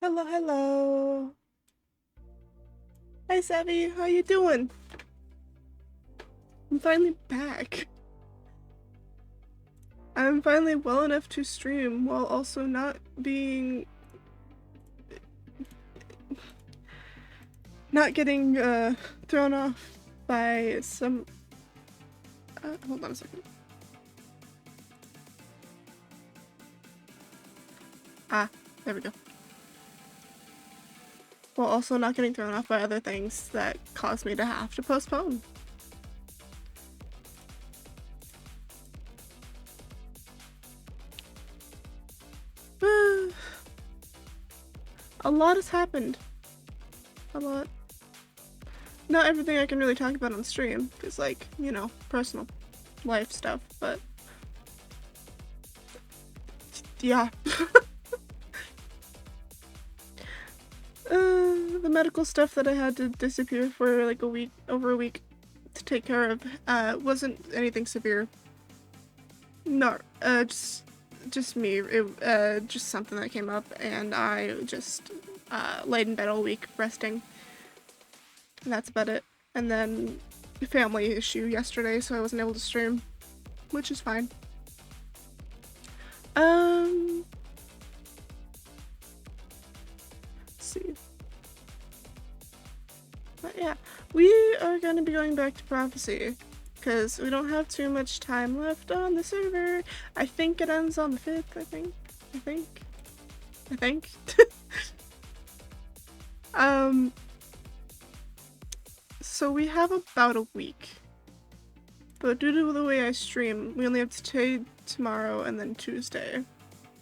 Hello, hello. Hi, Savvy. How you doing? I'm finally back. I'm finally well enough to stream while also not being... not getting, thrown off by some... hold on a second. Ah, there we go. While also not getting thrown off by other things that caused me to have to postpone. A lot has happened. A lot. Not everything I can really talk about on stream, because, like, you know, personal life stuff, but... yeah. The medical stuff that I had to disappear for like over a week to take care of, wasn't anything severe. No, just me. It, just something that came up, and I just, laid in bed all week resting. And that's about it. And then a family issue yesterday, so I wasn't able to stream, which is fine. Let's see. But yeah, we are going to be going back to Prophecy, because we don't have too much time left on the server. I think it ends on the 5th, I think. So we have about a week. But due to the way I stream, we only have today, tomorrow, and then Tuesday.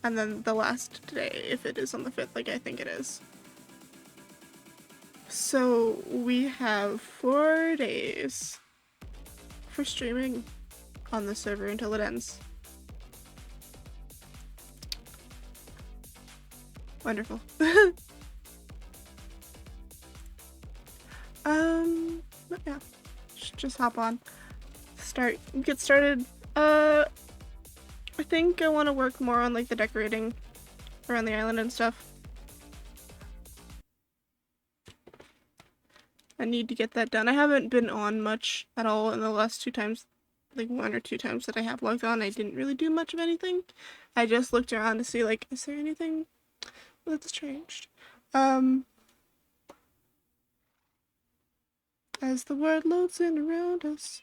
And then the last day, if it is on the 5th, like I think it is. So we have 4 days for streaming on the server until it ends. Wonderful. But yeah, just hop on, get started. I think I want to work more on like the decorating around the island and stuff. I need to get that done. I haven't been on much at all in the last 2 times, like 1 or 2 times that I have logged on. I didn't really do much of anything. I just looked around to see like, is there anything that's changed? As the world loads in around us,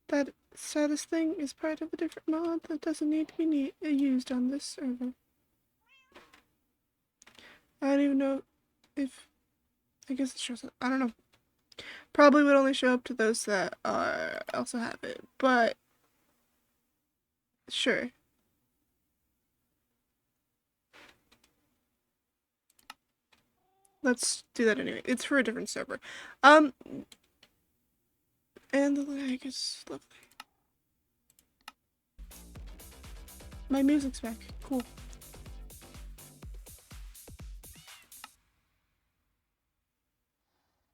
that status thing is part of a different mod that doesn't need to be used on this server. I don't even know if... I guess it shows up. I don't know. Probably would only show up to those that also have it, but sure. Let's do that anyway. It's for a different server. And the lag is lovely. My music's back. Cool.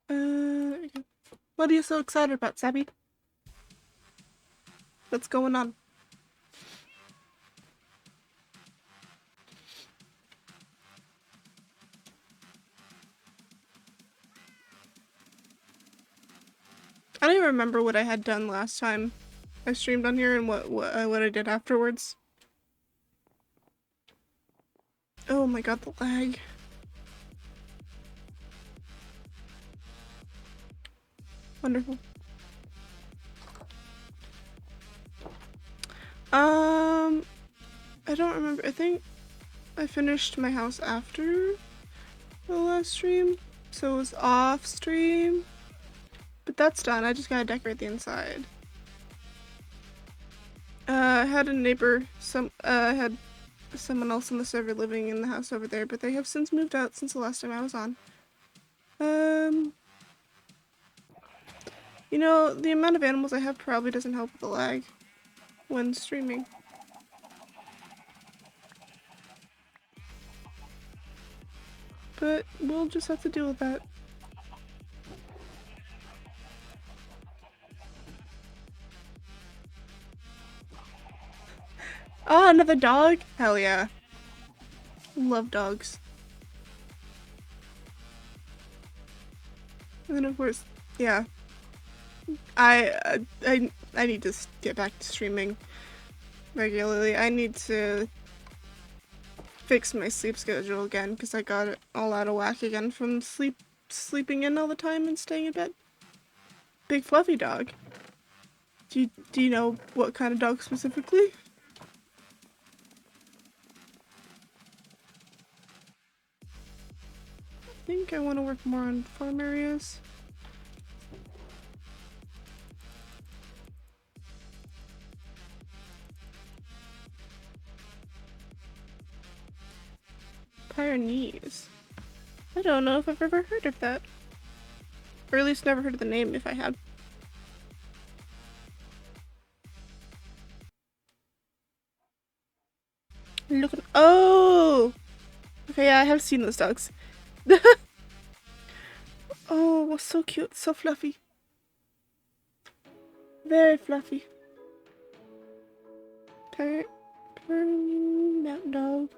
There we go. What are you so excited about, Sabby? What's going on? I don't even remember what I had done last time I streamed on here and what I did afterwards. Oh my god, the lag. Wonderful. I don't remember. I think I finished my house after the last stream, so it was off stream. But that's done. I just gotta decorate the inside. I had a neighbor, had someone else on the server living in the house over there, but they have since moved out since the last time I was on. You know, the amount of animals I have probably doesn't help with the lag when streaming. But we'll just have to deal with that. Oh, another dog? Hell yeah. Love dogs. And of course, yeah. I need to get back to streaming regularly. I need to fix my sleep schedule again because I got it all out of whack again from sleeping in all the time and staying in bed. Big fluffy dog. Do you know what kind of dog specifically? I think I want to work more on farm areas. Pyrenees. I don't know if I've ever heard of that. Or at least never heard of the name if I had. Look at— oh! Okay, yeah, I have seen those dogs. Oh, so cute, so fluffy. Very fluffy. Mountain dog.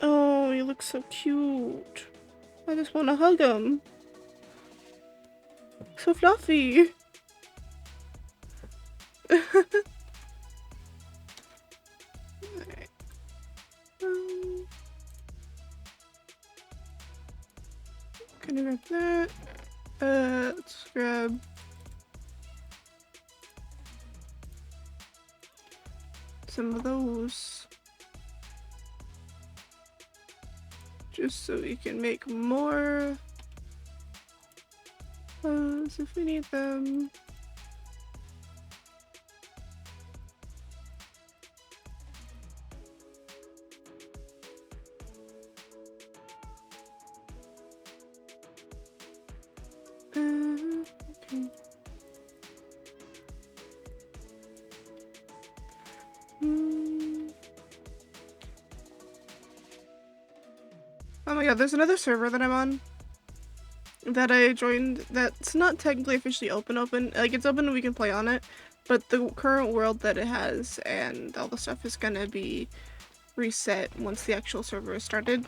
Oh, he looks so cute. I just want to hug him. So fluffy. Alright. Gonna grab that. Let's grab some of those. Just so we can make more clothes if we need them. Okay. Oh my god, there's another server that I'm on that I joined that's not technically officially open. Like, it's open and we can play on it, but the current world that it has and all the stuff is gonna be reset once the actual server is started.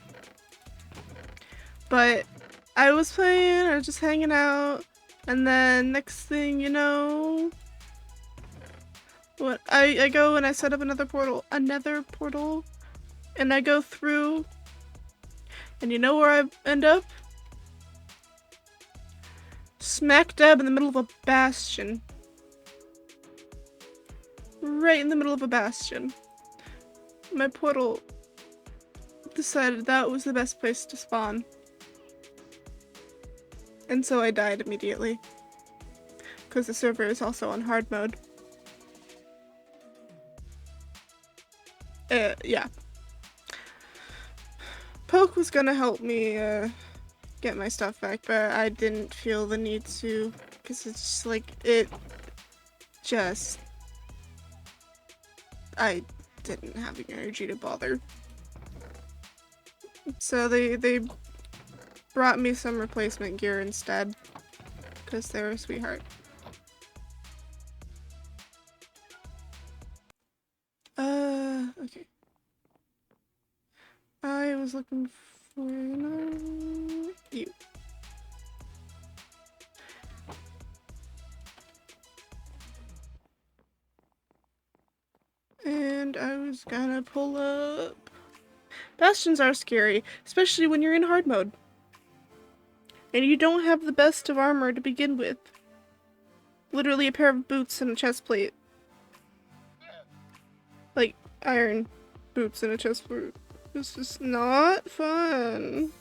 But I was playing, I was just hanging out, and then next thing you know, what I go and I set up another portal, and I go through, and you know where I end up? Smack dab in the middle of a bastion. Right in the middle of a bastion. My portal decided that was the best place to spawn. And so I died immediately. Because the server is also on hard mode. Yeah. Poke was gonna help me get my stuff back, but I didn't feel the need to, because it's just like, I didn't have the energy to bother. So they brought me some replacement gear instead, because they're a sweetheart. Okay. I was looking for you. And I was gonna pull up. Bastions are scary, especially when you're in hard mode. And you don't have the best of armor to begin with. Literally a pair of boots and a chest plate. Like, iron boots and a chest plate. This is not fun.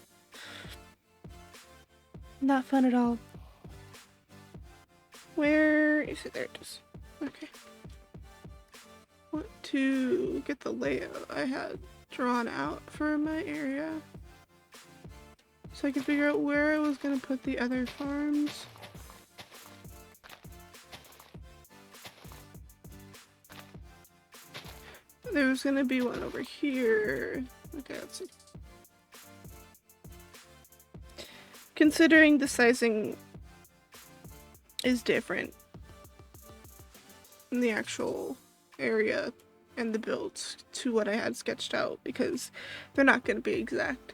Not fun at all. Where is it? There it is. Okay. Want to get the layout I had drawn out for my area, so I could figure out where I was gonna put the other farms. There was gonna be one over here. Okay, let's see. Considering the sizing is different in the actual area, and the builds to what I had sketched out, because they're not going to be exact.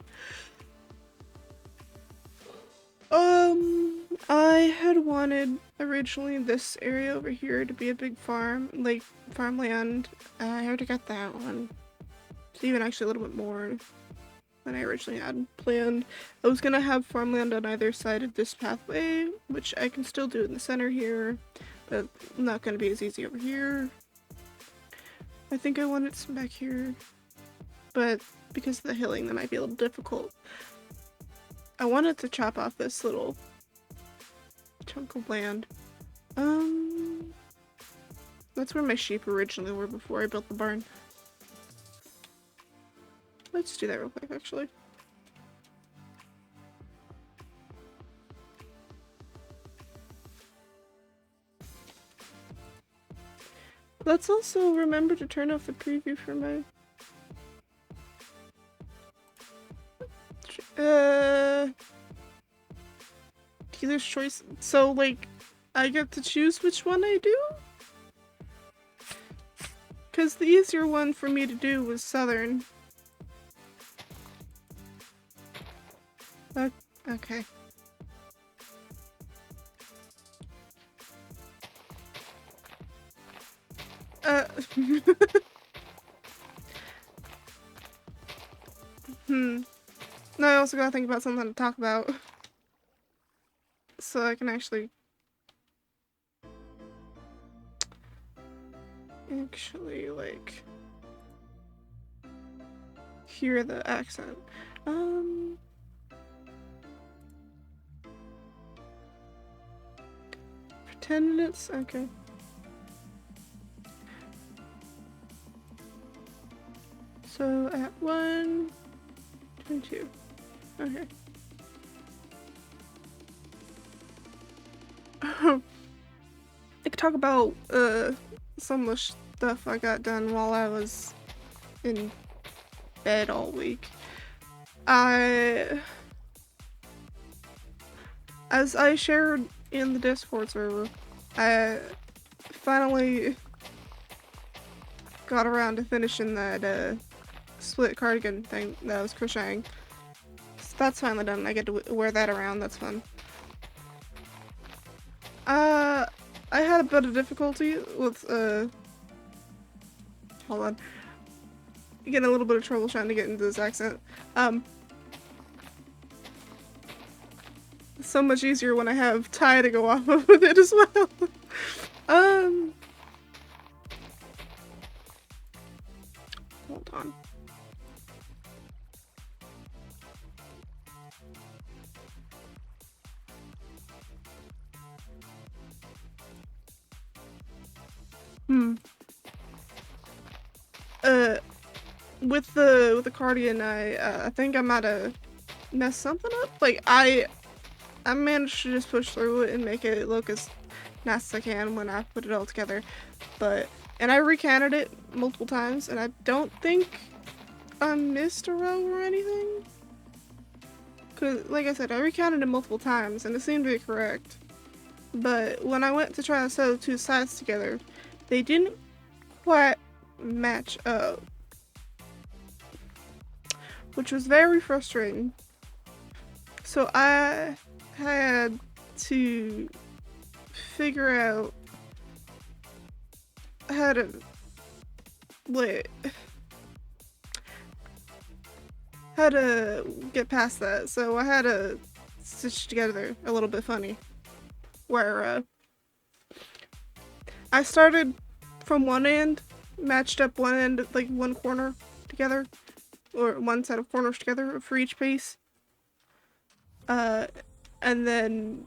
I had wanted originally this area over here to be a big farm, like farmland. I already got that one. It's even actually a little bit more than I originally had planned. I was gonna have farmland on either side of this pathway, which I can still do in the center here, but not gonna be as easy over here. I think I wanted some back here, but because of the hilling, that might be a little difficult. I wanted to chop off this little chunk of land. That's where my sheep originally were before I built the barn. Let's do that real quick, actually. Let's also remember to turn off the preview for my... dealer's choice. So, like, I get to choose which one I do? Because the easier one for me to do was Southern. Okay. No, I also gotta think about something to talk about. So I can actually like hear the accent. For 10 minutes? Okay. So at 1, 2. Okay. I could talk about some of the stuff I got done while I was in bed all week. As I shared in the Discord server, I finally got around to finishing that split cardigan thing that I was crocheting. So that's finally done. I get to wear that around. That's fun. I had a bit of difficulty with hold on. Getting a little bit of trouble trying to get into this accent. So much easier when I have Ty to go off of with it as well. Hold on. With the cardigan, I think I might have messed something up. Like I managed to just push through it and make it look as nice as I can when I put it all together. And I recanted it multiple times, and I don't think I missed a row or anything. Cause like I said, I recounted it multiple times, and it seemed to be correct. But when I went to try to sew the two sides together, they didn't quite match up, which was very frustrating. So I had to figure out how to get past that. So I had to stitch together a little bit funny, where I started from one end, matched up one end, like one corner together, or one set of corners together for each piece, and then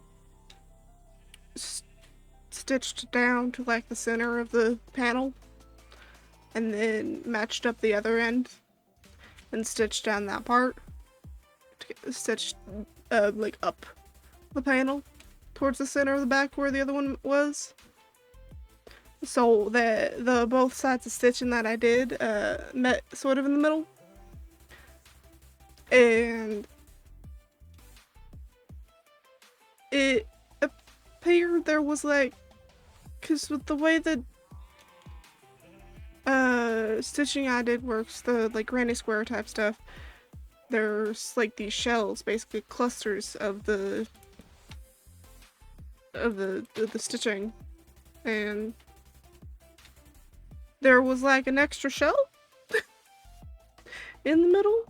stitched down to like the center of the panel, and then matched up the other end and stitched down that part, stitched like up the panel towards the center of the back where the other one was. So the both sides of stitching that I did met sort of in the middle, and it appeared there was like, because with the way that the stitching I did works, the like granny square type stuff. There's like these shells, basically clusters of the stitching, and there was like an extra shell in the middle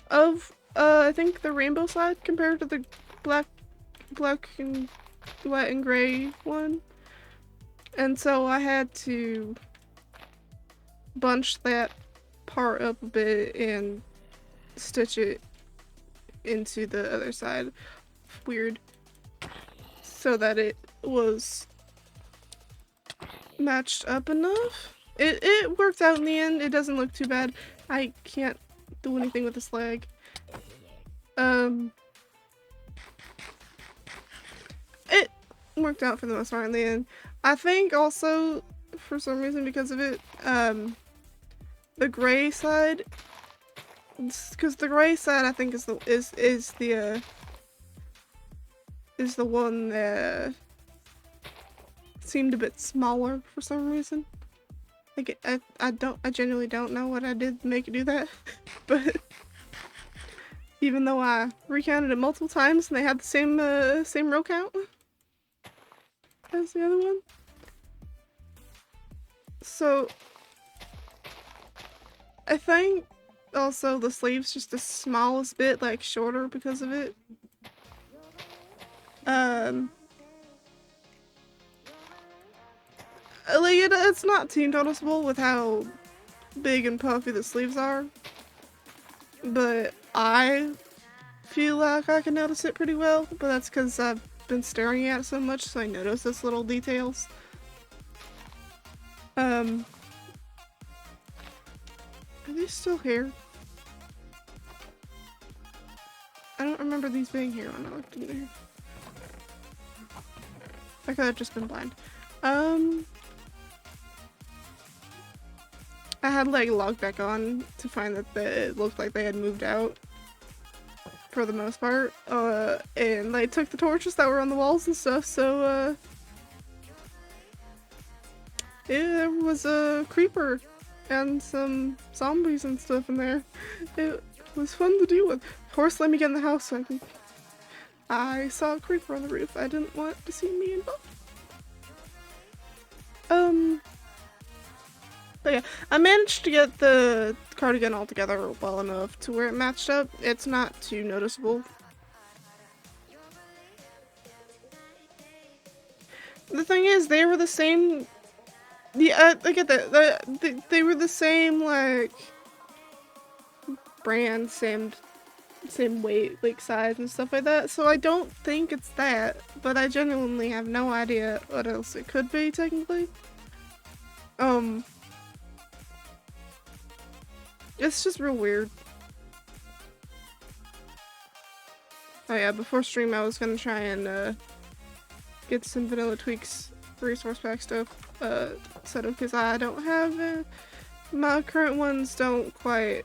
of I think the rainbow side compared to the black and white and gray one, and so I had to bunch that part up a bit and stitch it into the other side. Weird. So that it was matched up enough. It worked out in the end. It doesn't look too bad. I can't do anything with this leg. It worked out for the most part in the end. I think also, for some reason, because of it, the gray side, because the gray side I think is the one that seemed a bit smaller for some reason. Like I genuinely don't know what I did to make it do that, but even though I recounted it multiple times and they had the same row count as the other one. So I think also the sleeve's just the smallest bit like shorter because of it. Like it's not too noticeable with how big and puffy the sleeves are, but I feel like I can notice it pretty well, but that's because I've been staring at it so much, so I notice those little details. Are these still here? I don't remember these being here when I looked in there. I could have just been blind. I had like logged back on to find that it looked like they had moved out for the most part. And they took the torches that were on the walls and stuff, so there was a creeper and some zombies and stuff in there. It was fun to deal with. Of course, let me get in the house so I saw a creeper on the roof. I didn't want to see me involved. But yeah, I managed to get the cardigan all together well enough to where it matched up. It's not too noticeable. The thing is, they were the same. Yeah, I get that. They were the same, like, brand, same weight, like, size and stuff like that. So I don't think it's that, but I genuinely have no idea what else it could be, technically. It's just real weird. Oh yeah, before stream I was gonna try and get some Vanilla Tweaks resource pack stuff set up, because I don't have my current ones don't quite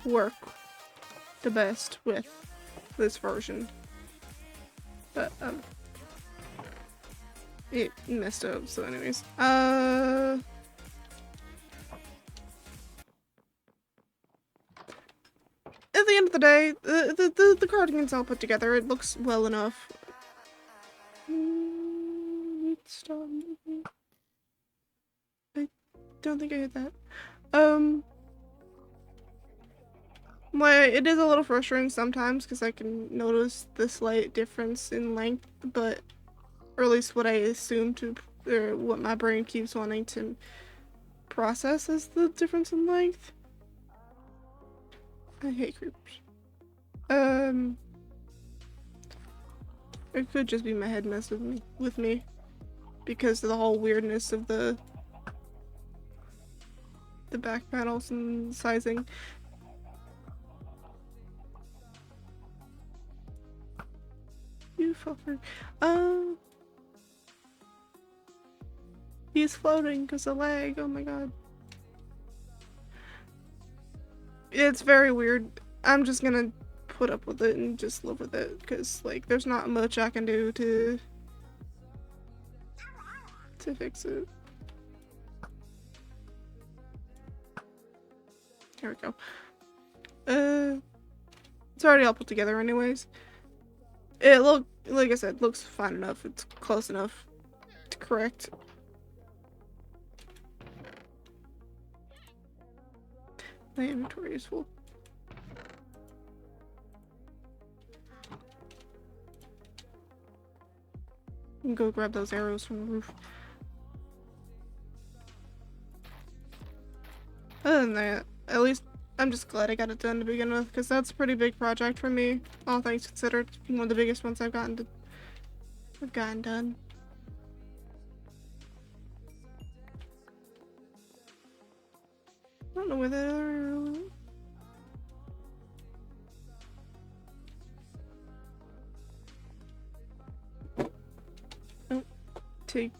work the best with this version, but it messed up. So anyways, at the end of the day, the cardigan's all put together. It looks well enough. Stop. I don't think I hit that. Like, it is a little frustrating sometimes because I can notice the slight difference in length, but, or at least what I assume to, or what my brain keeps wanting to process as the difference in length. I hate creepers. It could just be my head messing with me because of the whole weirdness of the back panels and sizing. You fucker. He's floating because of lag. Oh my god. It's very weird. I'm just gonna put up with it and just live with it because, like, there's not much I can do to fix it. There we go. It's already all put together anyways. It like I said, looks fine enough. It's close enough to correct. My inventory is full. Go grab those arrows from the roof. Other than that, at least I'm just glad I got it done to begin with, because that's a pretty big project for me, all things considered. One of the biggest ones I've gotten done. I don't know where that arrow went. Oh, take.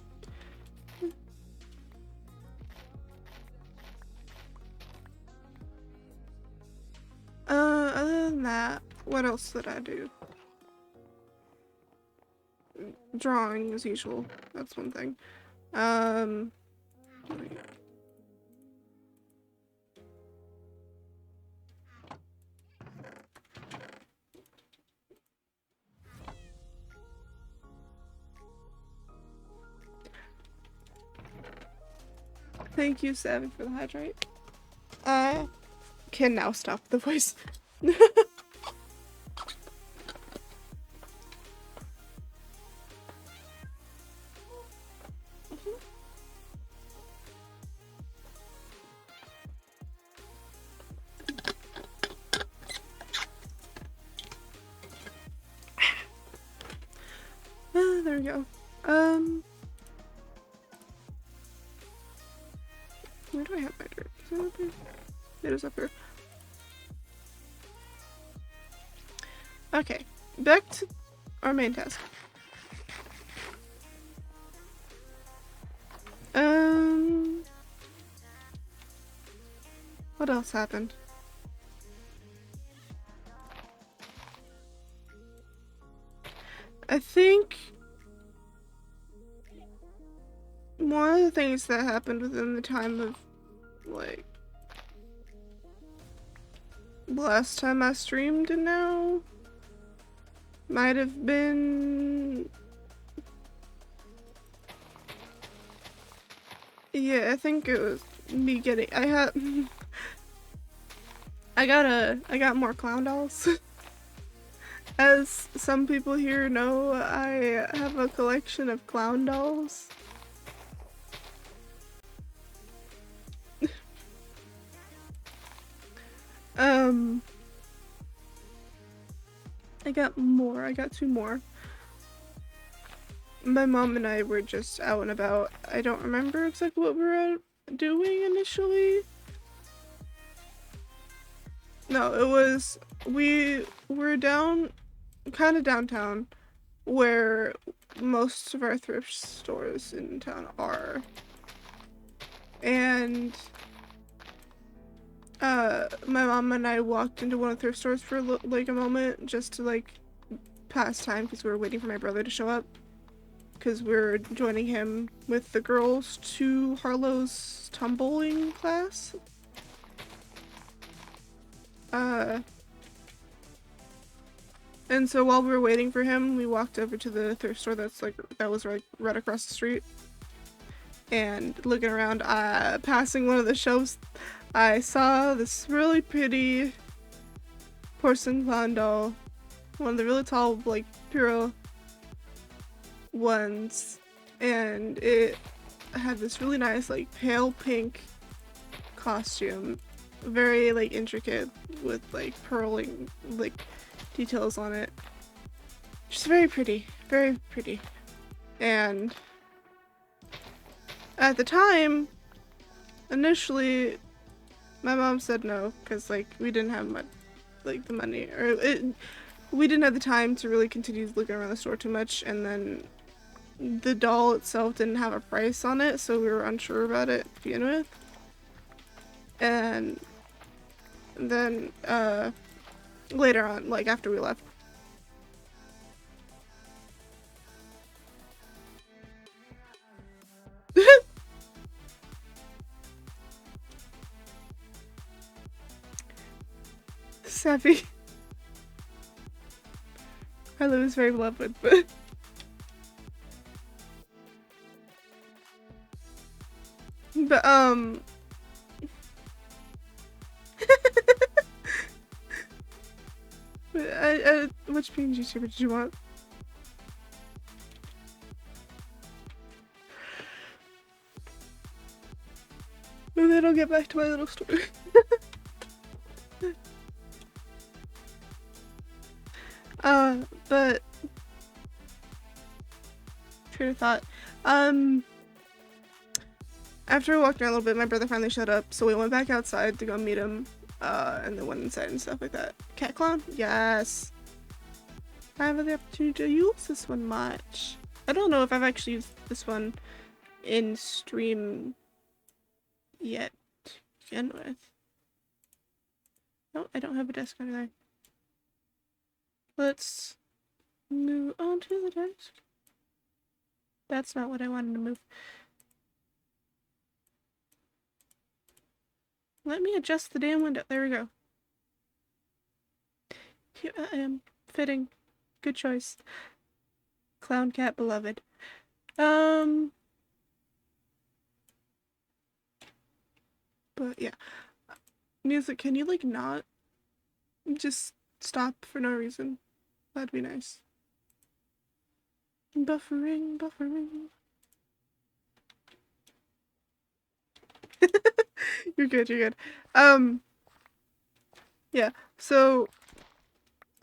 Other than that, what else did I do? Drawing as usual. That's one thing. Thank you, Seven, for the hydrate. I can now stop the voice. There we go. Where do I have my dirt? Is it up here? It is up here. Okay, back to our main task. What else happened? I think one of the things that happened within the time of, like, last time I streamed and now might have been, yeah, I think it was me getting, I got more clown dolls. As some people here know, I have a collection of clown dolls. I got more. I got 2 more. My mom and I were just out and about. I don't remember exactly what we were out doing initially. No, it was, we were kind of downtown, where most of our thrift stores in town are. And my mom and I walked into one of the thrift stores for like a moment just to like pass time, because we were waiting for my brother to show up, because we were joining him with the girls to Harlow's tumbling class. And so while we were waiting for him, we walked over to the thrift store that was right across the street. And looking around, passing one of the shelves, I saw this really pretty porcelain clown doll. One of the really tall, like, pure ones. And it had this really nice, like, pale pink costume. Very, like, intricate with, like, purling, like, details on it. Just very pretty. Very pretty. And at the time, initially, my mom said no, because, like, we didn't have much, like, the money, or we didn't have the time to really continue looking around the store too much, and then the doll itself didn't have a price on it, so we were unsure about it to begin with. And then, later on, like, after we left, Sappy. Harlow is very beloved, but which being YouTuber did you want? And then I'll get back to my little story. But train of thought. After we walked around a little bit, my brother finally showed up, so we went back outside to go meet him, and then went inside and stuff like that. Cat clown? Yes. I haven't had the opportunity to use this one much. I don't know if I've actually used this one in stream yet to begin with. No, I don't have a desk under there. Let's move on to the desk. That's not what I wanted to move. Let me adjust the damn window. There we go. Here I am. Fitting. Good choice. Clown cat beloved. But yeah. Music, can you like not just stop for no reason? That'd be nice. Buffering. You're good. Yeah, so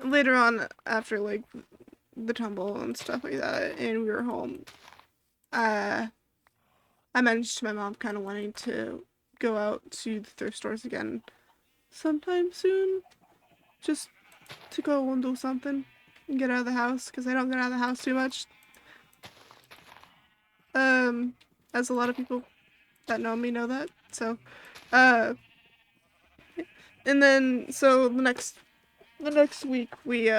later on, after like the tumble and stuff like that, and we were home, I mentioned to my mom kind of wanting to go out to the thrift stores again sometime soon, just to go and do something and get out of the house, because I don't get out of the house too much. As a lot of people that know me know that. So, and then so the next week we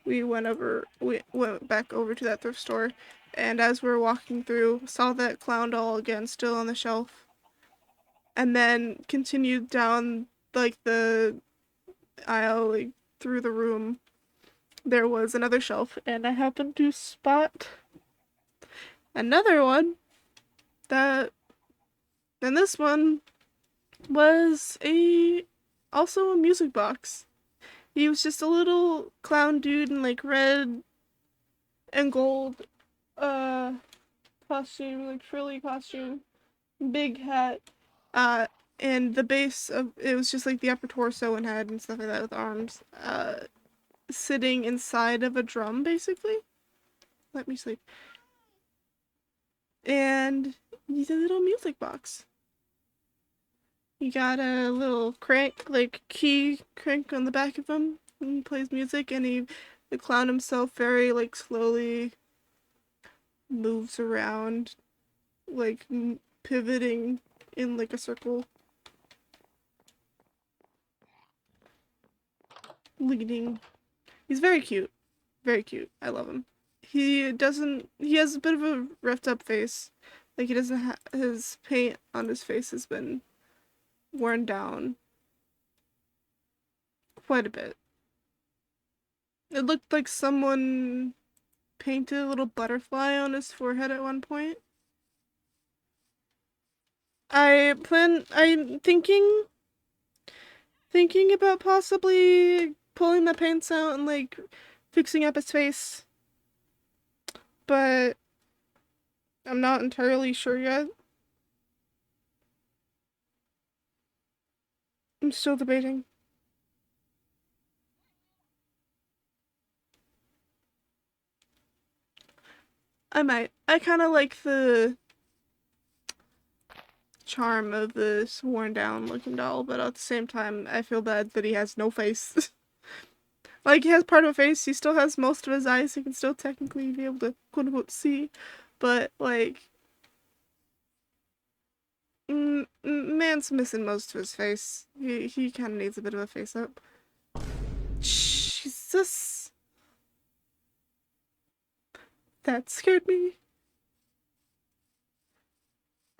went back over to that thrift store, and as we were walking through, saw that clown doll again still on the shelf, and then continued down like the aisle, like through the room. There was another shelf, and I happened to spot another one and this one was also a music box. He was just a little clown dude in like red and gold costume, like frilly costume, big hat, and the base of it was just like the upper torso and head and stuff like that with arms, sitting inside of a drum basically. Let me sleep. And he's a little music box. You got a little crank, like key crank on the back of him, and he plays music, and the clown himself very like slowly moves around, like pivoting in like a circle, leading. He's very cute. Very cute. I love him. He has a bit of a roughed up face. Like he doesn't his paint on his face has been worn down quite a bit. It looked like someone painted a little butterfly on his forehead at one point. I'm thinking about possibly pulling the paints out and like fixing up his face, but I'm not entirely sure yet. I'm still debating. I might. I kind of like the charm of this worn down looking doll, but at the same time, I feel bad that he has no face. Like, he has part of a face, he still has most of his eyes, he can still technically be able to quote unquote see, but like, man's missing most of his face. He kind of needs a bit of a face up. Jesus. That scared me.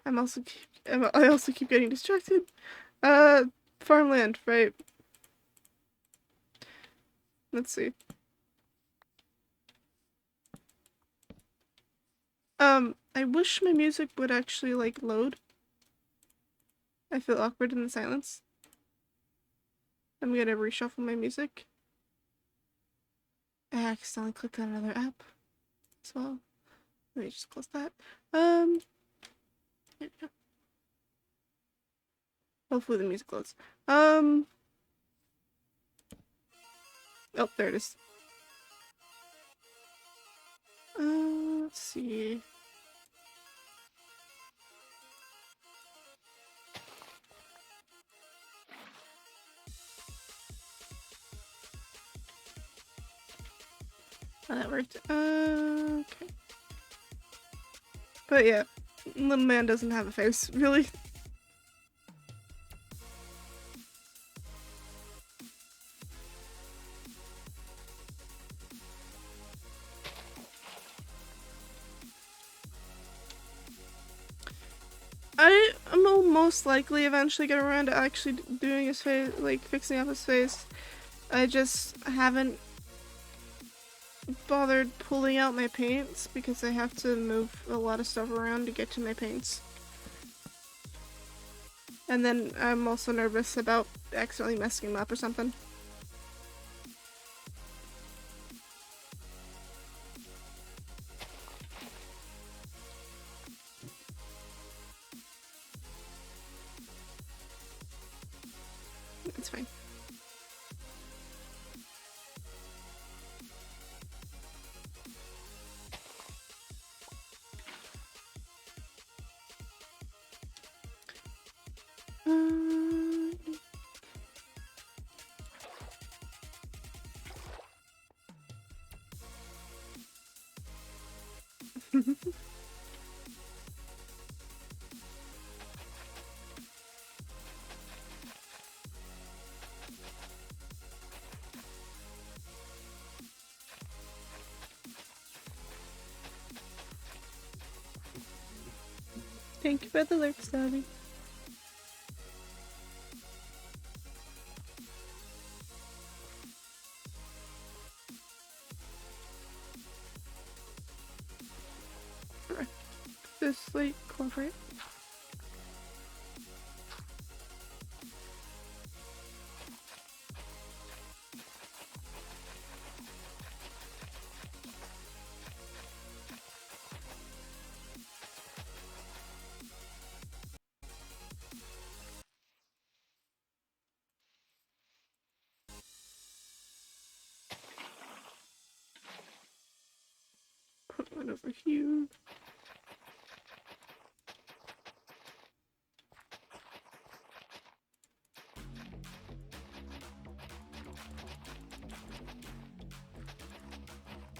I also keep getting distracted. farmland, right? Let's see. I wish my music would actually, like, load. I feel awkward in the silence. I'm gonna reshuffle my music. I accidentally clicked on another app as well. Let me just close that. There we go. Hopefully the music loads. Oh, there it is. Let's see. Oh, that worked. Okay. But yeah, little man doesn't have a face, really. I will most likely eventually get around to actually doing his face, like fixing up his face. I just haven't bothered pulling out my paints because I have to move a lot of stuff around to get to my paints. And then I'm also nervous about accidentally messing them up or something. It's fine. Thank you for the alert, Stabby. This like cooperate. Put one over here.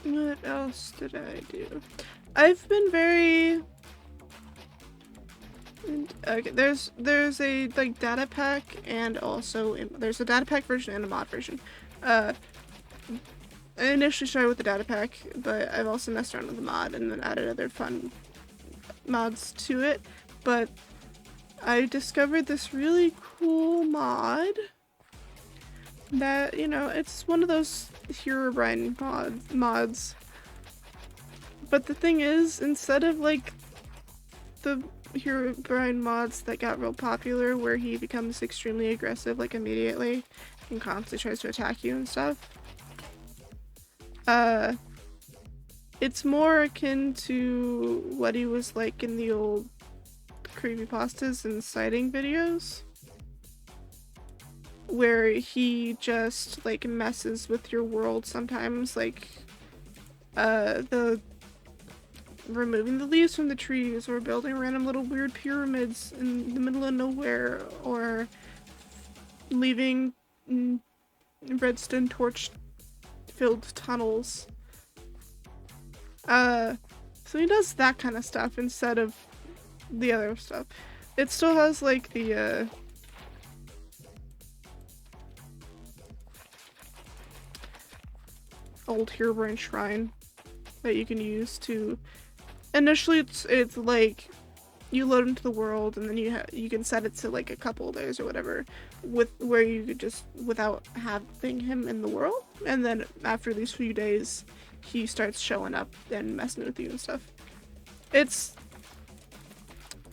What else did I do? I've been very... Okay, there's a like data pack and also there's a data pack version and a mod version. I initially started with the data pack, but I've also messed around with the mod and then added other fun mods to it. But I discovered this really cool mod that, you know, it's one of those Herobrine mods. But the thing is, instead of like the Herobrine mods that got real popular where he becomes extremely aggressive like immediately and constantly tries to attack you and stuff, it's more akin to what he was like in the old creepypastas and sighting videos, where he just like messes with your world sometimes, like the removing the leaves from the trees or building random little weird pyramids in the middle of nowhere, or leaving redstone torch filled tunnels. So he does that kind of stuff instead of the other stuff. It still has like the old Herobrine shrine that you can use to... Initially it's like you load into the world, and then you can set it to like a couple of days or whatever, where you could just without having him in the world, and then after these few days, he starts showing up and messing with you and stuff. It's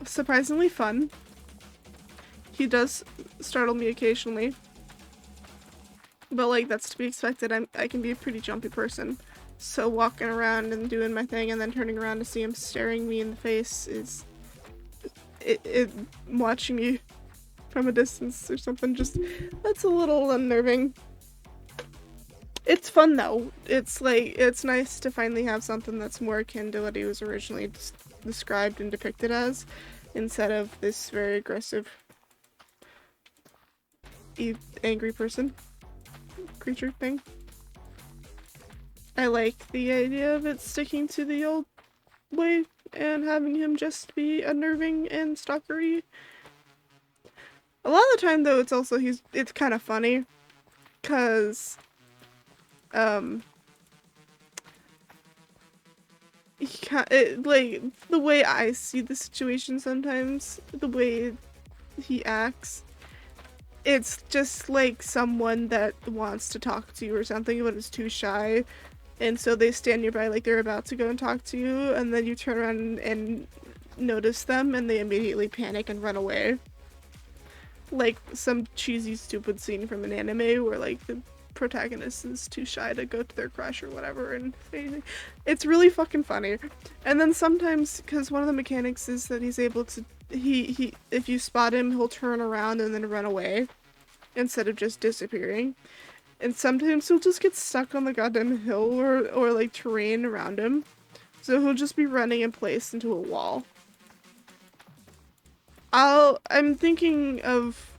surprisingly fun. He does startle me occasionally, but like that's to be expected. I can be a pretty jumpy person, so walking around and doing my thing and then turning around to see him staring me in the face is watching me from a distance or something. Just that's a little unnerving. It's fun though. It's like it's nice to finally have something that's more akin to what he was originally described and depicted as, instead of this very aggressive, angry person creature thing. I like the idea of it sticking to the old way and having him just be unnerving and stalkery. A lot of the time though, it's kind of funny, cause like the way I see the situation sometimes, the way he acts, it's just like someone that wants to talk to you or something but is too shy, and so they stand nearby like they're about to go and talk to you, and then you turn around and notice them and they immediately panic and run away. Like some cheesy stupid scene from an anime where like the protagonist is too shy to go to their crush or whatever and say anything. It's really fucking funny. And then sometimes, because one of the mechanics is that he's able to he if you spot him, he'll turn around and then run away instead of just disappearing. And sometimes he'll just get stuck on the goddamn hill or like terrain around him, so he'll just be running in place into a wall. I'm thinking of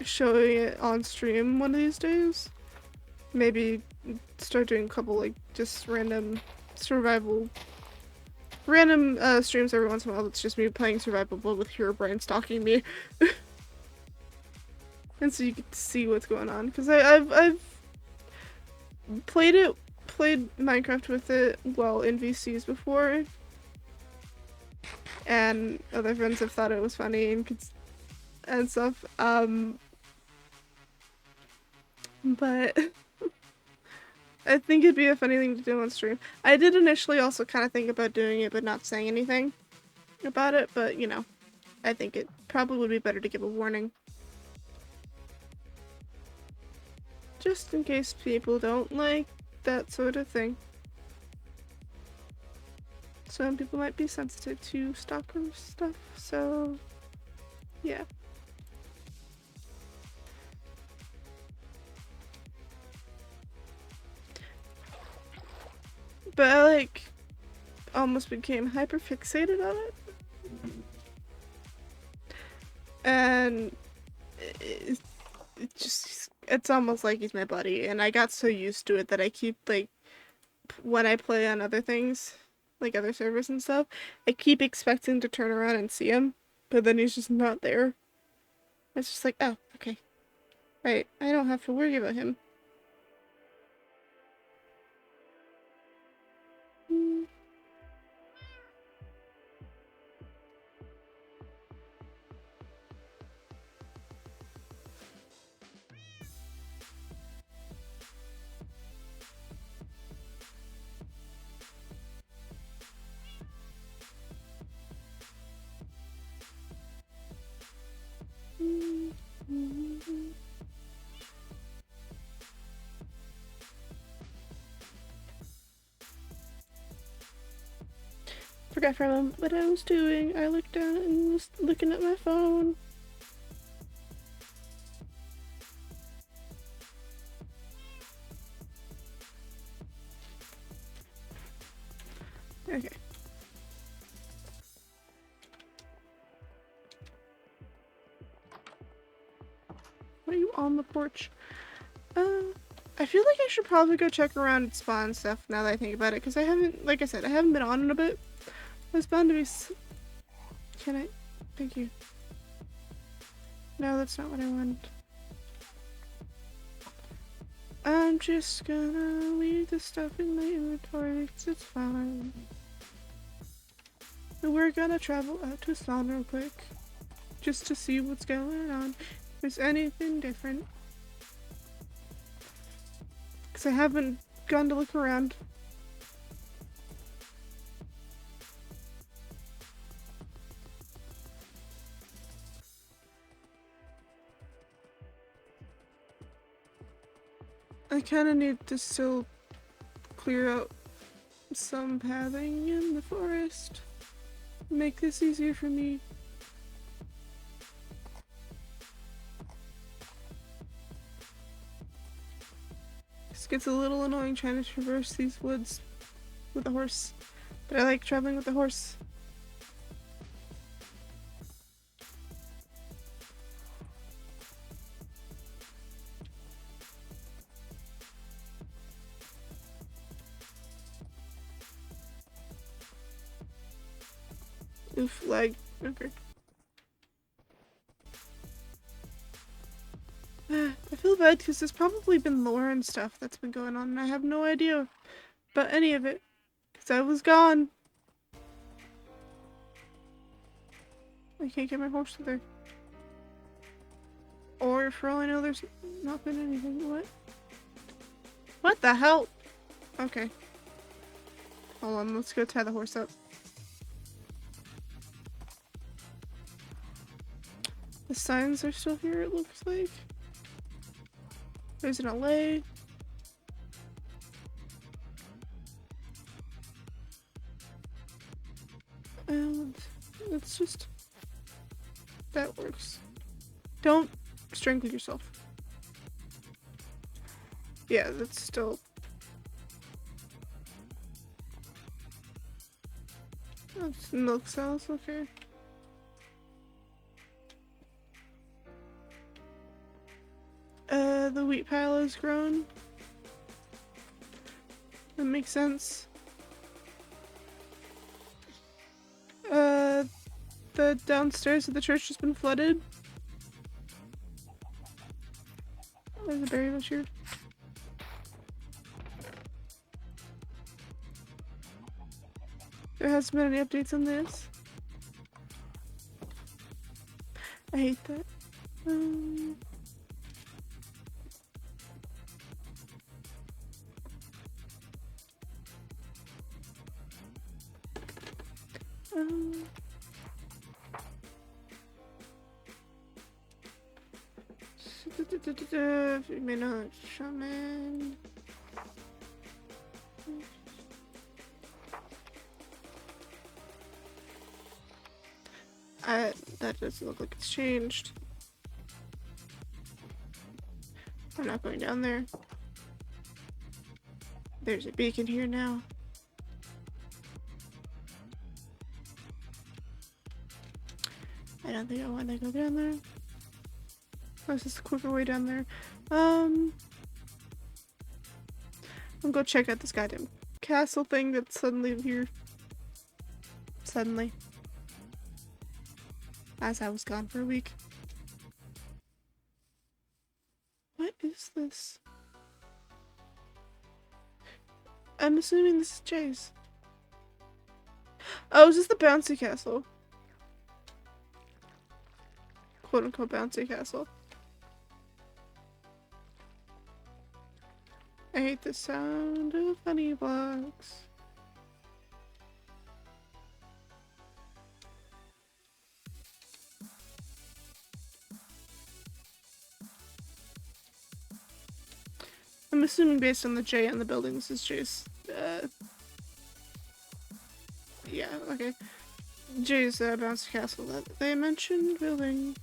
showing it on stream one of these days. Maybe start doing a couple like just random streams every once in a while. It's just me playing survival with Herobrine stalking me. And so you get to see what's going on, because I've played Minecraft with it while in VCs before, and other friends have thought it was funny and stuff. But I think it'd be a funny thing to do on stream. I did initially also kind of think about doing it but not saying anything about it, but you know, I think it probably would be better to give a warning. Just in case people don't like that sort of thing. Some people might be sensitive to stalker stuff, so yeah. But I like almost became hyper fixated on it. And it's almost like he's my buddy, and I got so used to it that I keep like, when I play on other things, like other servers and stuff, I keep expecting to turn around and see him, but then he's just not there. It's just like, oh, okay. Right, I don't have to worry about him. Forgot from what I was doing. I looked down and was looking at my phone. Okay. Why are you on the porch? I feel like I should probably go check around at spawn stuff now that I think about it, because I haven't, like I said, I haven't been on in a bit. It's bound to be Can I? Thank you. No, that's not what I want. I'm just gonna leave the stuff in my inventory because it's fine. We're gonna travel out to Slan real quick. Just to see what's going on. If there's anything different. Because I haven't gone to look around. I kind of need to still clear out some pathing in the forest. Make this easier for me. This gets a little annoying trying to traverse these woods with a horse. But I like traveling with a horse. Oof, lag. Okay. I feel bad because there's probably been lore and stuff that's been going on and I have no idea about any of it. Because I was gone. I can't get my horse to there. Or for all I know, there's not been anything. What? What the hell? Okay. Hold on, let's go tie the horse up. The signs are still here, it looks like. There's an LA. And it's just... that works. Don't strangle yourself. Yeah, that's still... that's milk cells, okay. The wheat pile is grown. That makes sense. The downstairs of the church has been flooded. There's a berry bush here. There hasn't been any updates on this. I hate that. You may not shaman. That doesn't look like it's changed. I'm not going down there. There's a beacon here now. I don't think I want to go down there. Unless it's a quicker way down there. I'm gonna go check out this goddamn castle thing that's suddenly here. Suddenly. As I was gone for a week. What is this? I'm assuming this is Jay's. Oh, is this the bouncy castle? Quote unquote bouncy castle. I hate the sound of honey blocks. I'm assuming based on the J on the building, this is Jay's, yeah, okay. Jay's, bouncy castle that they mentioned building.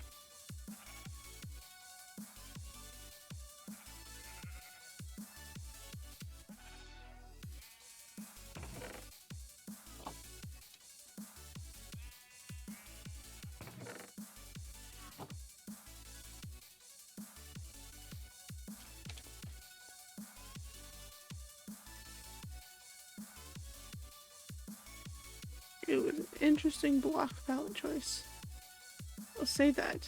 It was an interesting block palette choice. I'll say that.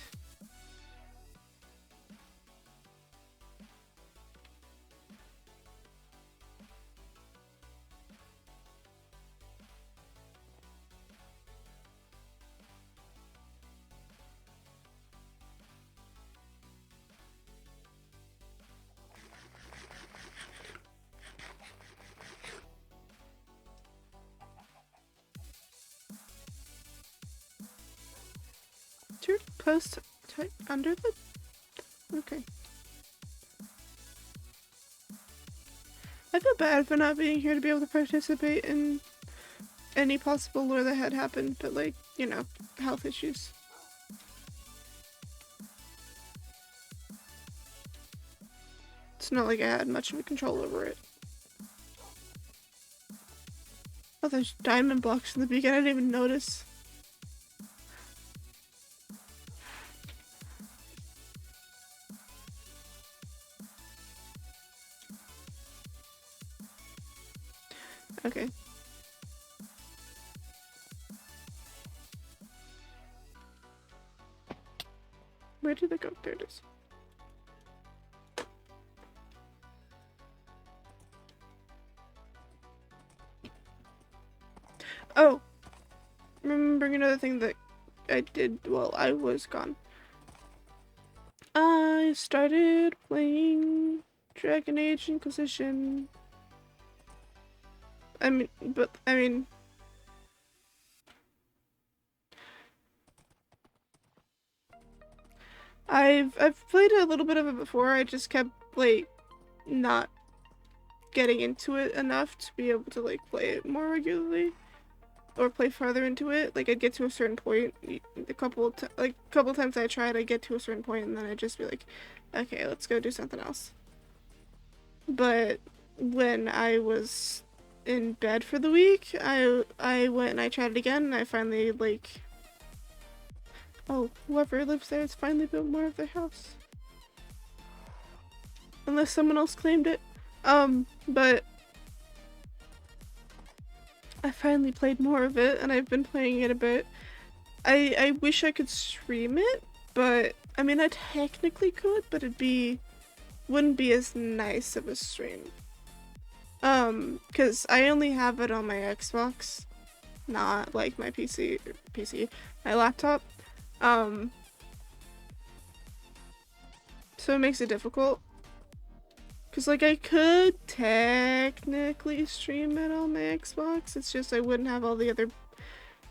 Post type under the... Okay. I feel bad for not being here to be able to participate in any possible lore that had happened, but like, you know, health issues. It's not like I had much of a control over it. Oh, there's diamond blocks in the beacon. I didn't even notice. Okay. Where did it go? There it is. Oh! Remembering another thing that I did while I was gone. I started playing Dragon Age Inquisition. I've played a little bit of it before. I just kept like not getting into it enough to be able to like play it more regularly or play farther into it. Like I'd get to a certain point, a couple times I tried, I'd get to a certain point and then I'd just be like, okay, let's go do something else. But when I was in bed for the week, I went and I tried it again and I finally like, oh, whoever lives there has finally built more of their house. Unless someone else claimed it. But I finally played more of it and I've been playing it a bit. I wish I could stream it, but I mean I technically could, but wouldn't be as nice of a stream. Cause I only have it on my Xbox, not like my my laptop. So it makes it difficult. Cause like I could technically stream it on my Xbox, it's just I wouldn't have all the other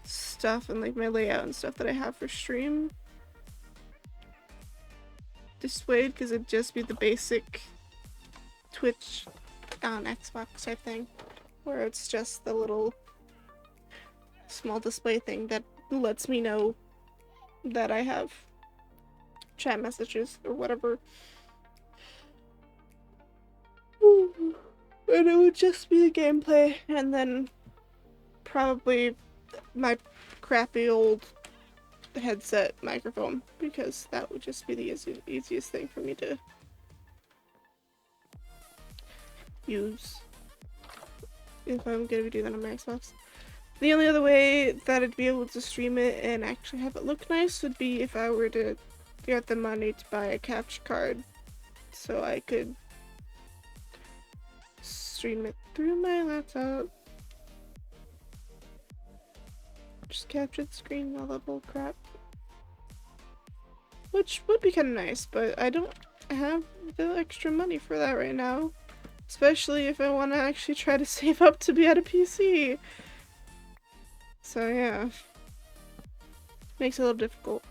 stuff and like my layout and stuff that I have for stream displayed, because it'd just be the basic Twitch on Xbox type thing, where it's just the little small display thing that lets me know that I have chat messages or whatever. And it would just be the gameplay, and then probably my crappy old headset microphone, because that would just be the easiest thing for me to use if I'm gonna be doing that on my Xbox. The only other way that I'd be able to stream it and actually have it look nice would be if I were to get the money to buy a capture card so I could stream it through my laptop. Just capture the screen, all that bull crap. Which would be kind of nice, but I don't have the extra money for that right now. Especially if I want to actually try to save up to be at a PC. So yeah. Makes it a little difficult.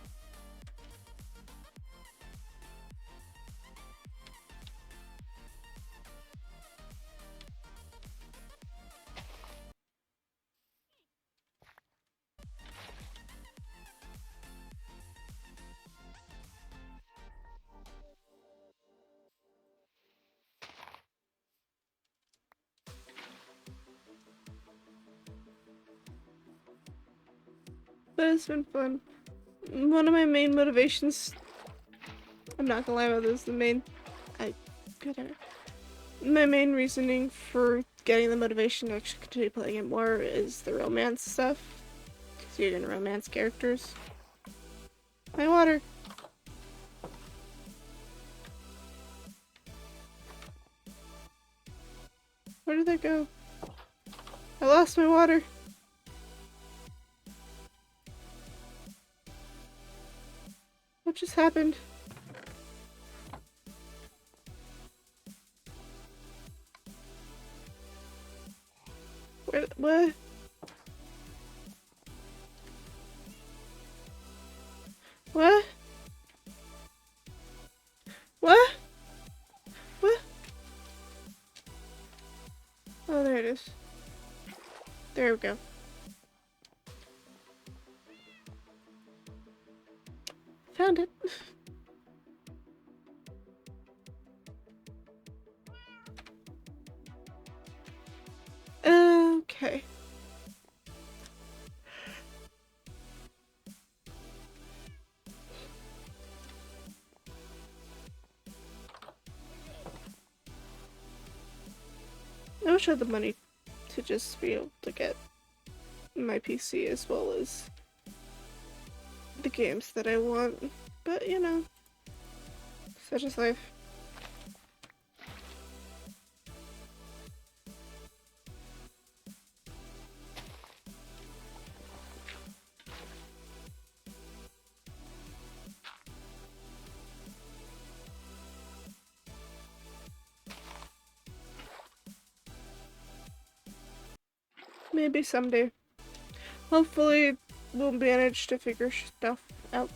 But it's been fun. One of my main motivations, I'm not gonna lie about this, my main reasoning for getting the motivation to actually continue playing it more is the romance stuff. So you're gonna romance characters. My water! Where did that go? I lost my water! What just happened? What? What? Oh, there it is. There we go. Found it. Okay. I wish I had the money to just be able to get my PC as well as the games that I want, but you know, such is life. Maybe someday. Hopefully we'll manage to figure stuff out.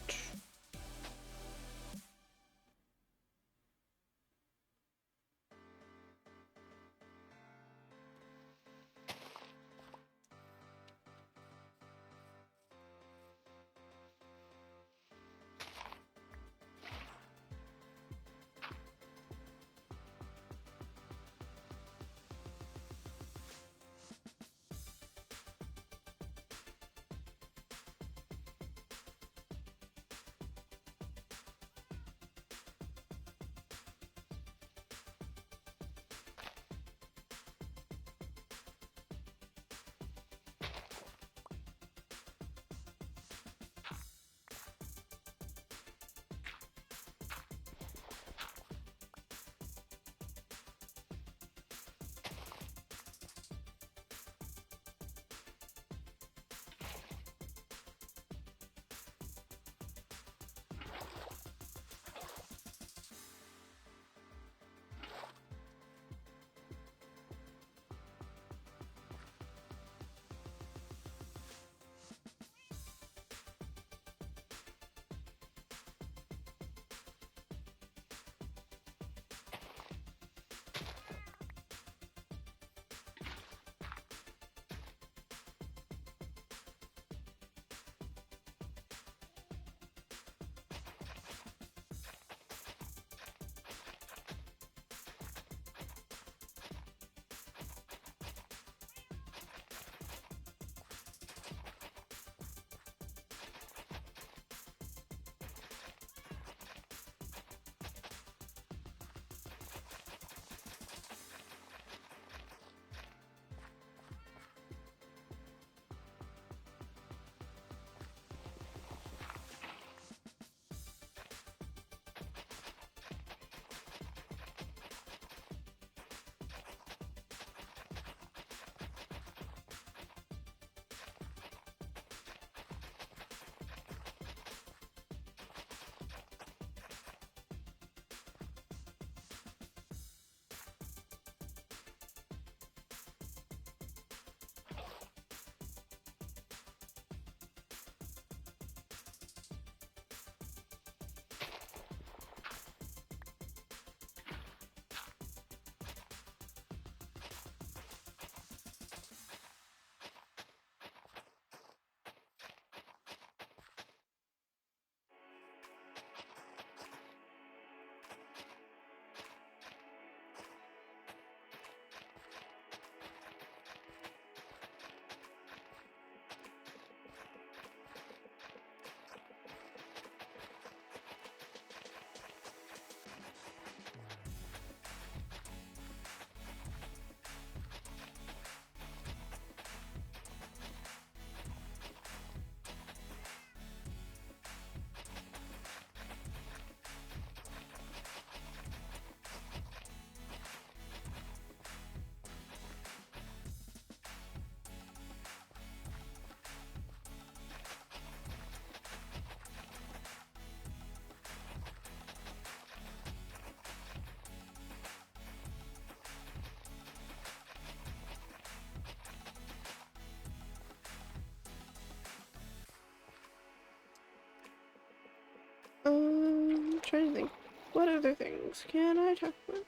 I'm trying to think. What other things can I talk about?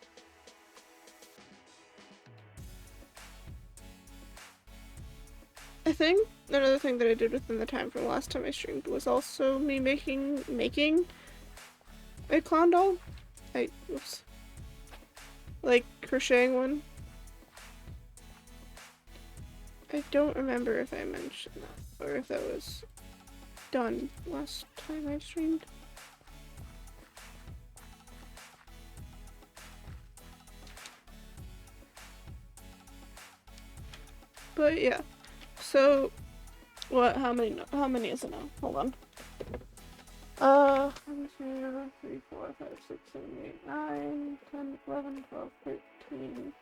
another thing that I did within the time from last time I streamed was also me making a clown doll. Oops. Like crocheting one. I don't remember if I mentioned that or if that was done last time I streamed. But yeah. So what, how many is it now? Hold on. 1, 2, 3, 4, 5, 6, 7, 8, 9, 10, 11, 12, 13.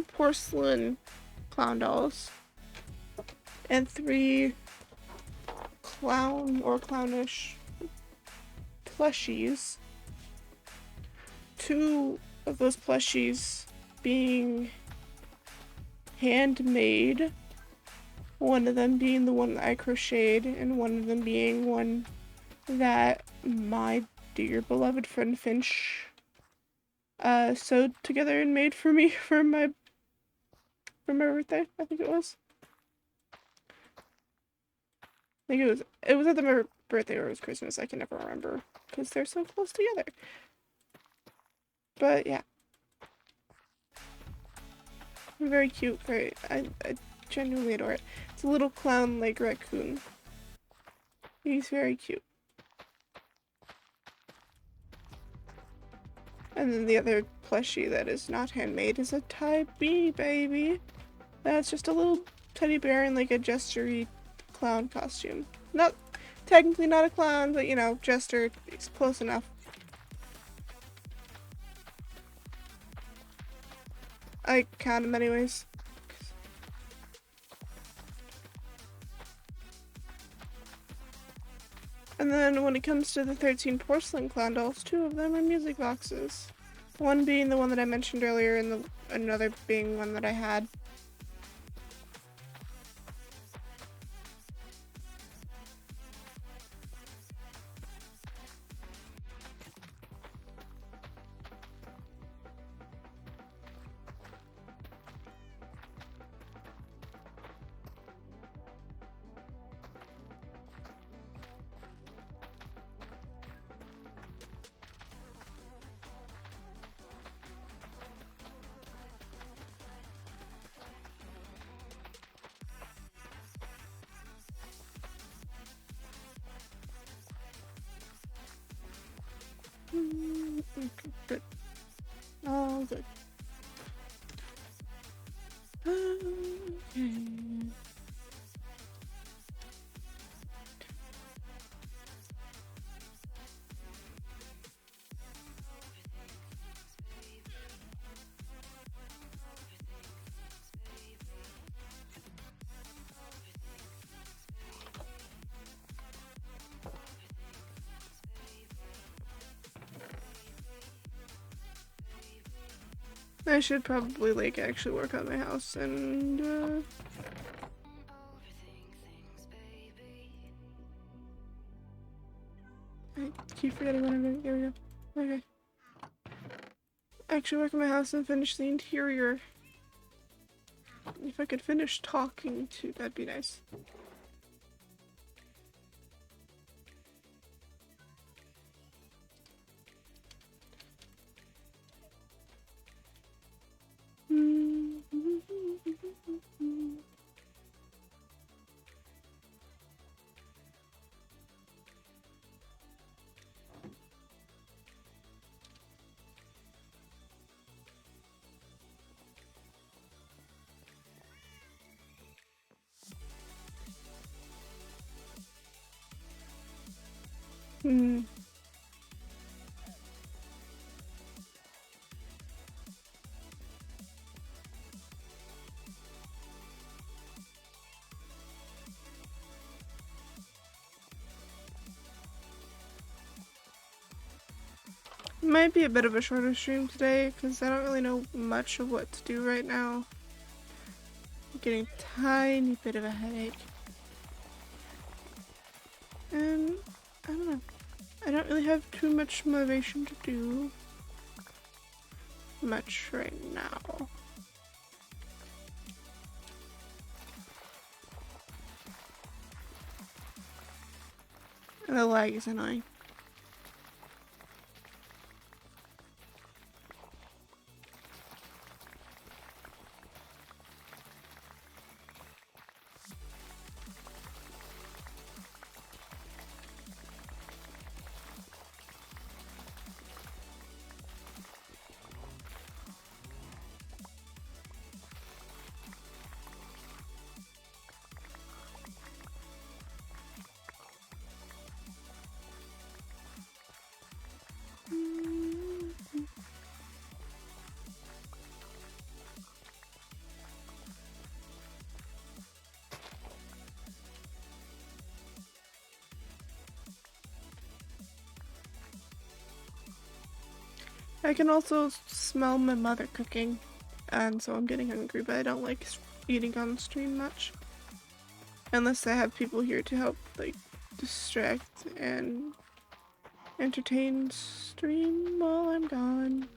Porcelain clown dolls and 3 clown or clownish plushies. 2 of those plushies being handmade, one of them being the one that I crocheted, and one of them being one that my dear beloved friend Finch sewed together and made for me for my birthday, I think it was. I think it was either my birthday or it was Christmas, I can never remember, because they're so close together. But yeah. Very cute, I genuinely adore it. It's a little clown like raccoon. He's very cute. And then the other plushie that is not handmade is a type B baby. That's just a little teddy bear in like a jester-y clown costume. Technically not a clown, but you know, jester, it's close enough. I count him anyways. And then when it comes to the 13 porcelain clown dolls, 2 of them are music boxes. One being the one that I mentioned earlier and another being one that I had. Good. All good. Okay. I should probably like actually work on my house and I keep forgetting what I'm doing. There we go. Okay. Actually work on my house and finish the interior. If I could finish talking too, that'd be nice. Might be a bit of a shorter stream today because I don't really know much of what to do right now. I'm getting a tiny bit of a headache. And I don't know. don't really have too much motivation to do much right now. And the lag is annoying. I can also smell my mother cooking, and so I'm getting hungry, but I don't like eating on stream much. Unless I have people here to help, like, distract and entertain stream while I'm gone.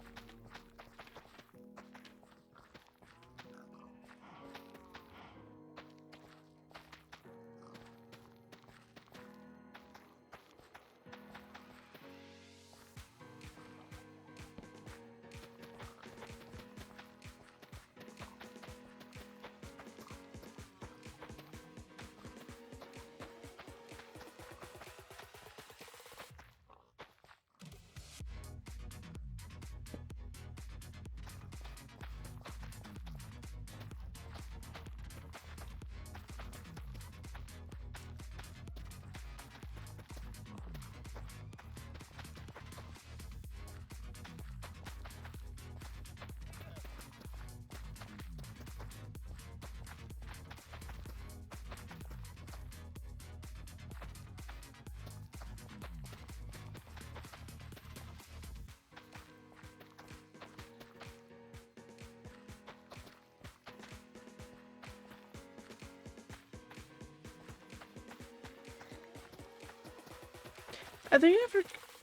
I think I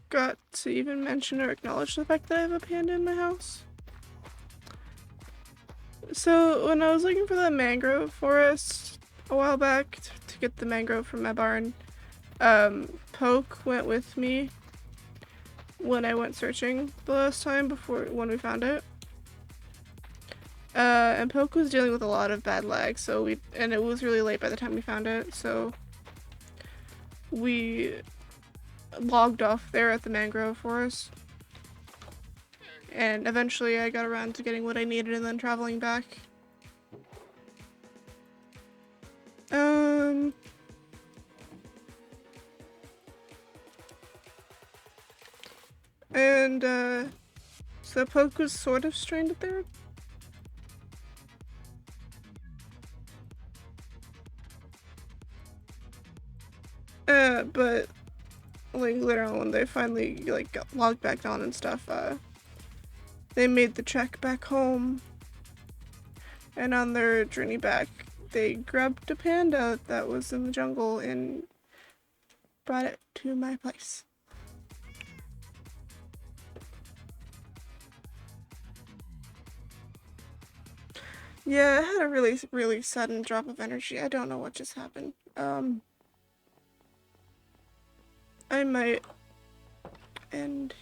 forgot to even mention or acknowledge the fact that I have a panda in my house. So when I was looking for the mangrove forest a while back to get the mangrove from my barn, Poke went with me when I went searching the last time when we found it. And Poke was dealing with a lot of bad lag, and it was really late by the time we found it, so we logged off there at the mangrove forest. And eventually I got around to getting what I needed and then traveling back. So Poke was sort of stranded there. But like later on when they finally like got logged back on and stuff, they made the trek back home, and on their journey back they grabbed a panda that was in the jungle and brought it to my place. Yeah, I had a really, really sudden drop of energy. I don't know what just happened. I might end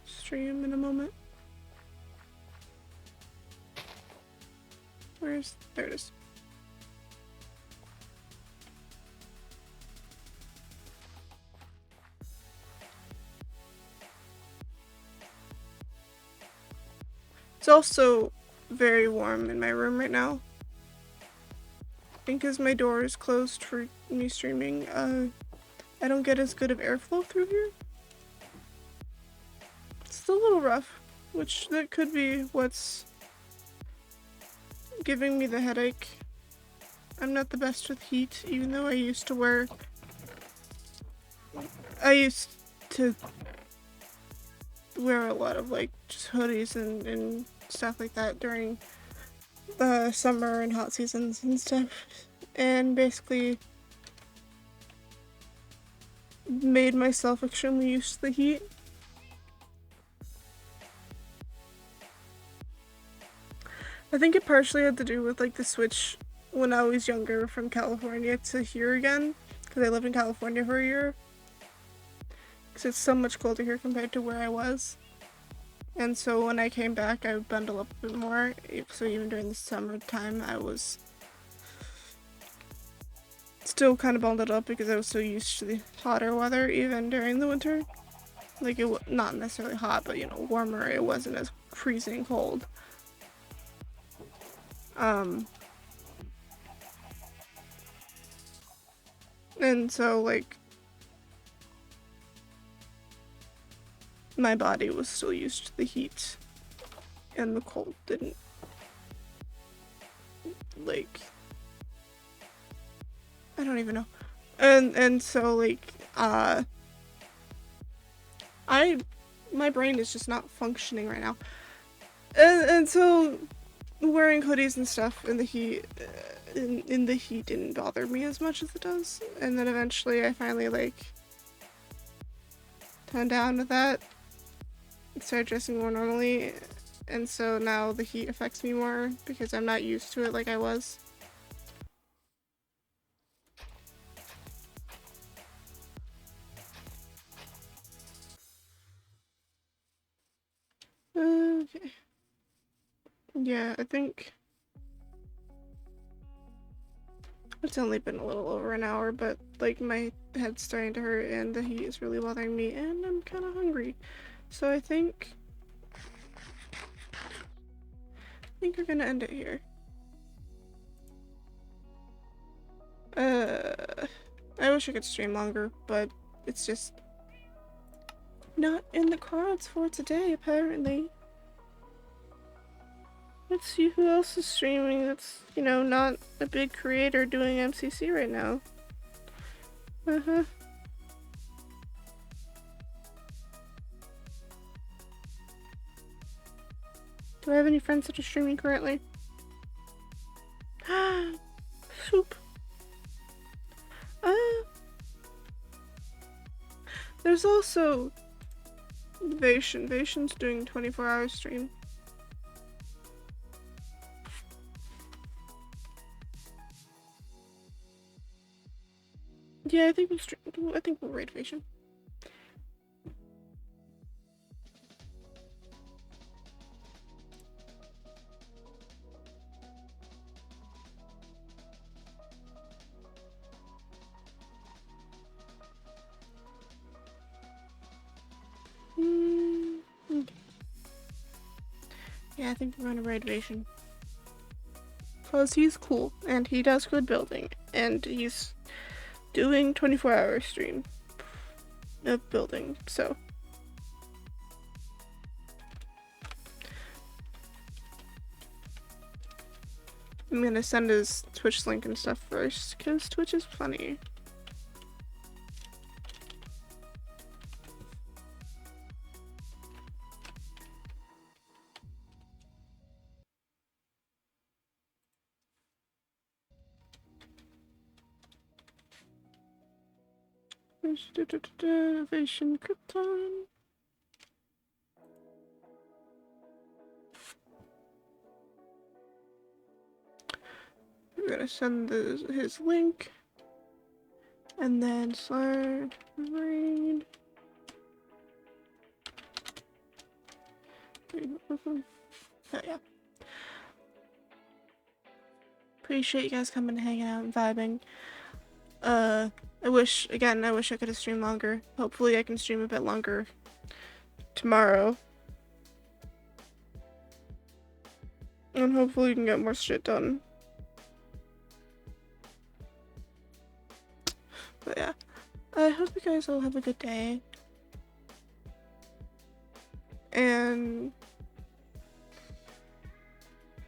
stream in a moment. There it is. It's also very warm in my room right now. I think because my door is closed for me streaming, I don't get as good of airflow through here. It's a little rough, which that could be what's giving me the headache. I'm not the best with heat, even though I used to wear a lot of like just hoodies and stuff like that during the summer and hot seasons and stuff. And basically made myself extremely used to the heat. I think it partially had to do with like the switch when I was younger from California to here again, because I lived in California for a year. Because it's so much colder here compared to where I was. And so when I came back, I would bundle up a bit more. So even during the summertime, I was still kind of bundled up because I was so used to the hotter weather even during the winter. Like, it was not necessarily hot, but, you know, warmer. It wasn't as freezing cold. And so, like, my body was still used to the heat, and the cold didn't, like, I don't even know. And so, like, my brain is just not functioning right now. And so wearing hoodies and stuff in the heat, in the heat didn't bother me as much as it does. And then eventually I finally, like, toned down with that and started dressing more normally. And so now the heat affects me more because I'm not used to it like I was. Okay. Yeah, I think it's only been a little over an hour, but like my head's starting to hurt and the heat is really bothering me and I'm kind of hungry. So I think we're gonna end it here. I wish I could stream longer, but it's just not in the cards for today, apparently. Let's see who else is streaming that's, you know, not a big creator doing MCC right now. Do I have any friends that are streaming currently? Soup. There's also Vation. Vation's doing 24-hour stream. Yeah, I think we'll raid Vation. Okay. Yeah, I think we're gonna raid Vation. Cause he's cool and he does good building and he's doing 24-hour stream of building, so. I'm gonna send his Twitch link and stuff first, because Twitch is funny. Innovation Krypton. We're gonna send his link and then start raid. Oh, yeah. Appreciate you guys coming and hanging out and vibing. I wish I could have streamed longer. Hopefully I can stream a bit longer tomorrow. And hopefully we can get more shit done. But yeah, I hope you guys all have a good day. And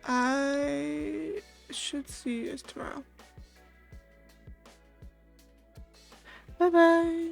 I should see you guys tomorrow. Bye bye.